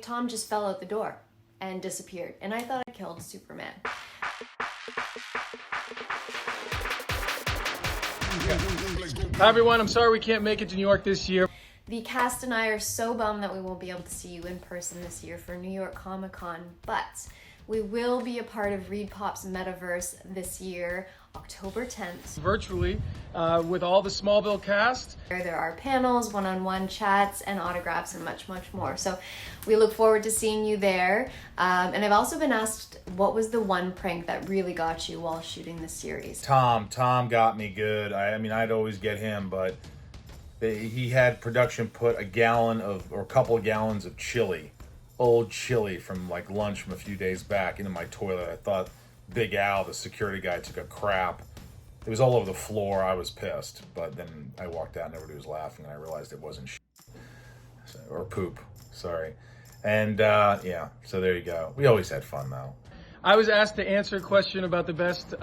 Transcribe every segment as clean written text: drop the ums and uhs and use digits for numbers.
Tom just fell out the door and disappeared, and I thought I killed Superman. Hi everyone, I'm sorry we can't make it to New York this year. The cast and I are so bummed that we won't be able to see you in person this year for New York Comic Con, but we will be a part of ReedPop's Metaverse this year, October 10th. Virtually, with all the Smallville cast. There are panels, one-on-one chats, and autographs, and much, much more. So we look forward to seeing you there. And I've also been asked, what was the one prank that really got you while shooting the series? Tom got me good. I mean, I'd always get him, but he had production put a couple of gallons of chili, old chili from like lunch from a few days back, into my toilet. I thought Big Al, the security guy, took a crap. It was all over the floor. I was pissed, but then I walked out and everybody was laughing, and I realized it wasn't or poop. Sorry. And yeah, so there you go. We always had fun though. I was asked to answer a question about the best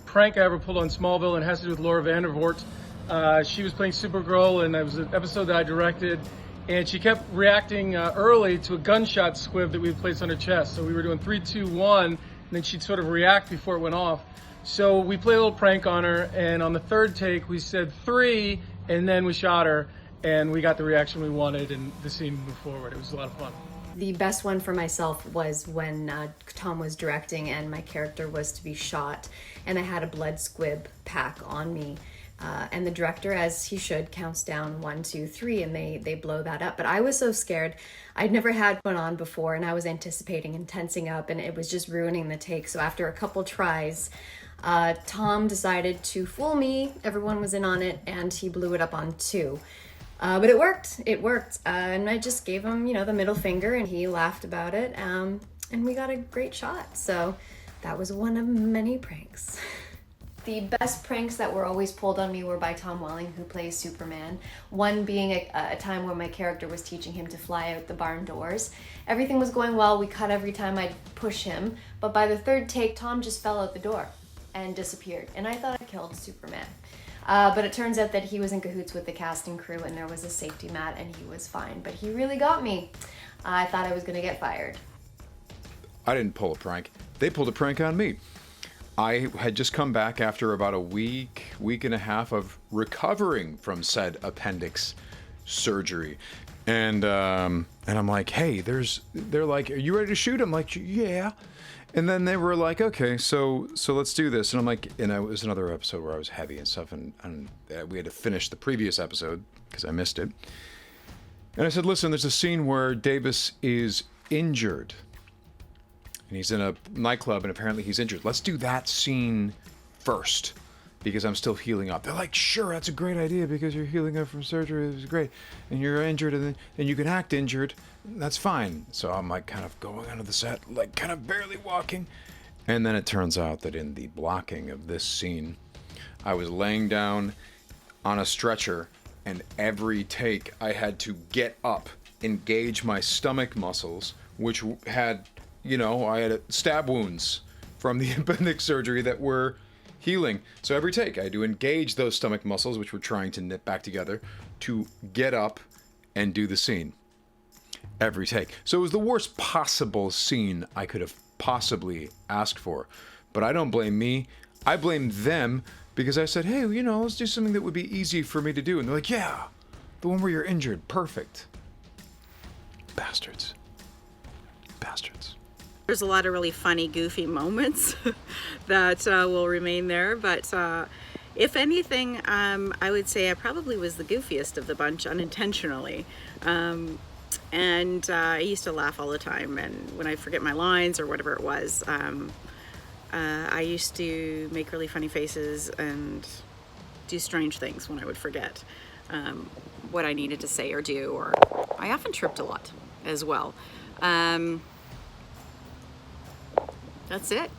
prank I ever pulled on Smallville, and it has to do with Laura Vandervoort. She was playing Supergirl, and it was an episode that I directed, and she kept reacting early to a gunshot squib that we had placed on her chest. So we were doing 3, 2, 1, and then she'd sort of react before it went off. So we played a little prank on her, and on the third take we said 3, and then we shot her, and we got the reaction we wanted, and the scene moved forward. It was a lot of fun. The best one for myself was when Tom was directing and my character was to be shot, and I had a blood squib pack on me. And the director, as he should, counts down 1, 2, 3, and they blow that up. But I was so scared. I'd never had one on before, and I was anticipating and tensing up, and it was just ruining the take. So after a couple tries, Tom decided to fool me. Everyone was in on it, and he blew it up on 2. But it worked. And I just gave him, the middle finger, and he laughed about it. And we got a great shot. So that was one of many pranks. The best pranks that were always pulled on me were by Tom Welling, who plays Superman. One being a time where my character was teaching him to fly out the barn doors. Everything was going well. We cut every time I'd push him. But by the third take, Tom just fell out the door and disappeared. And I thought I killed Superman. But it turns out that he was in cahoots with the casting crew, and there was a safety mat, and he was fine. But he really got me. I thought I was going to get fired. I didn't pull a prank. They pulled a prank on me. I had just come back after about a week and a half of recovering from said appendix surgery. And I'm like, hey, they're like, are you ready to shoot? I'm like, yeah. And then they were like, okay, so let's do this. And I'm like, and it was another episode where I was heavy and stuff, and we had to finish the previous episode because I missed it. And I said, listen, there's a scene where Davis is injured. And he's in a nightclub, and apparently he's injured. Let's do that scene first, because I'm still healing up. They're like, sure, that's a great idea, because you're healing up from surgery. It was great. And you're injured, and then you can act injured. That's fine. So I'm like kind of going onto the set, like kind of barely walking. And then it turns out that in the blocking of this scene, I was laying down on a stretcher, and every take I had to get up, engage my stomach muscles, which had... I had stab wounds from the appendix surgery that were healing. So every take, I had to engage those stomach muscles, which were trying to knit back together, to get up and do the scene. Every take. So it was the worst possible scene I could have possibly asked for. But I don't blame me. I blame them, because I said, hey, let's do something that would be easy for me to do. And they're like, yeah, the one where you're injured. Perfect. Bastards. There's a lot of really funny, goofy moments that will remain there. But if anything, I would say I probably was the goofiest of the bunch unintentionally. And I used to laugh all the time. And when I forget my lines or whatever it was, I used to make really funny faces and do strange things when I would forget what I needed to say or do. Or I often tripped a lot as well. That's it.